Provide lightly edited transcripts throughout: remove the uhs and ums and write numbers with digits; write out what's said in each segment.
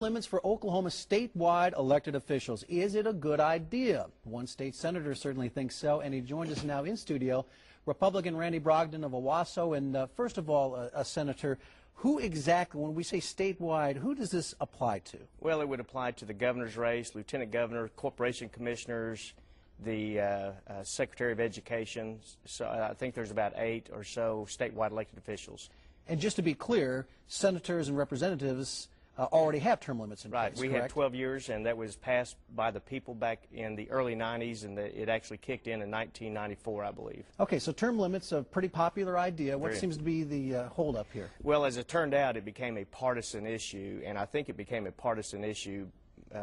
Limits for Oklahoma statewide elected officials. Is it a good idea? One state senator certainly thinks so, and he joins us now in studio, Republican Randy Brogdon of Owasso. And first of all, Senator, who exactly, when we say statewide, who does this apply to? Well, it would apply to the governor's race, lieutenant governor, corporation commissioners, the Secretary of Education. So I think there's about 8 or so statewide elected officials. And just to be clear, senators and representatives already have term limits in place, right. We correct? had 12 years, and that was passed by the people back in the early 90s, and it actually kicked in 1994, I believe. Okay, so term limits, a pretty popular idea. What seems to be the holdup here? Well, as it turned out, it became a partisan issue, and I think it became a partisan issue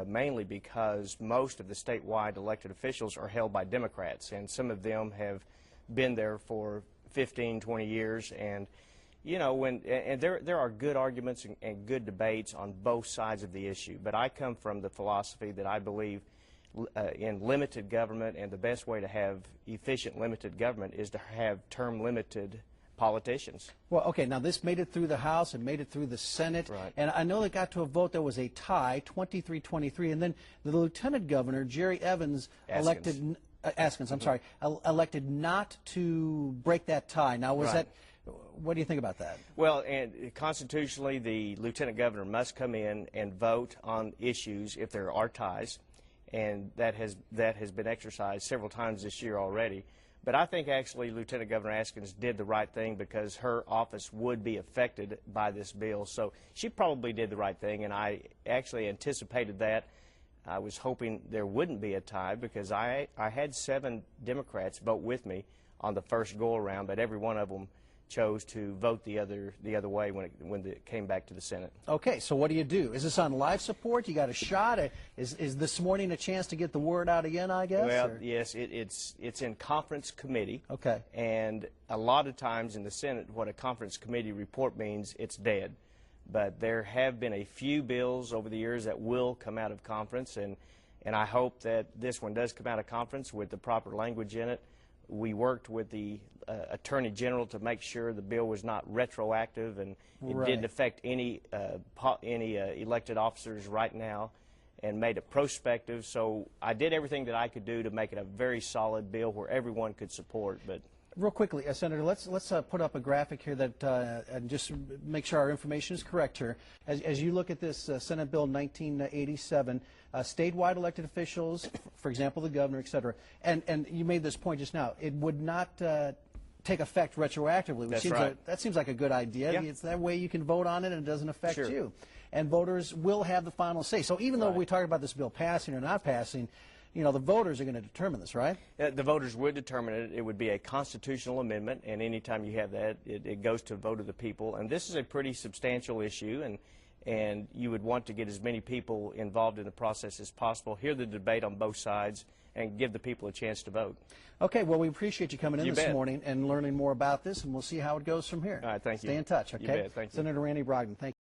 mainly because most of the statewide elected officials are held by Democrats, and some of them have been there for 15, 20 years, and you know, there are good arguments and good debates on both sides of the issue, but I come from the philosophy that I believe in limited government, and the best way to have efficient limited government is to have term-limited politicians. Well, okay, now this made it through the House and made it through the Senate, right. And I know it got to a vote that was a tie, 23-23, and then the Lieutenant Governor, Jerry Evans, elected not to break that tie. Now, was that... What do you think about that? Well, and constitutionally, the lieutenant governor must come in and vote on issues if there are ties, and that has been exercised several times this year already. But I think actually Lieutenant Governor Askins did the right thing because her office would be affected by this bill. So she probably did the right thing, and I actually anticipated that. I was hoping there wouldn't be a tie because I had 7 Democrats vote with me on the first go-around, but every one of them chose to vote the other way when it came back to the Senate. Okay, so what do you do? Is this on live support? You got a shot? Is this morning a chance to get the word out again, I guess? Well, yes, it's in conference committee. Okay. And a lot of times in the Senate, what a conference committee report means, it's dead. But there have been a few bills over the years that will come out of conference, and I hope that this one does come out of conference with the proper language in it. We worked with the Attorney General to make sure the bill was not retroactive, and it didn't affect any elected officers right now, and made it prospective. So I did everything that I could do to make it a very solid bill where everyone could support. But real quickly, Senator, let's put up a graphic here that and just make sure our information is correct here. As you look at this Senate Bill 1987, statewide elected officials, for example, the governor, et cetera, and you made this point just now, it would not take effect retroactively. That's right. That seems like a good idea. Yeah. It's that way you can vote on it and it doesn't affect you. And voters will have the final say. So even though we talk about this bill passing or not passing, you know, the voters are going to determine this, right? The voters would determine it. It would be a constitutional amendment, and anytime you have that, it goes to a vote of the people. And this is a pretty substantial issue, and you would want to get as many people involved in the process as possible, hear the debate on both sides, and give the people a chance to vote. Okay, well, we appreciate you coming in this bet. morning and learning more about this, and we'll see how it goes from here. All right, thank you. Stay in touch, okay? You bet. Thank you. Senator Randy Brogdon, thank you.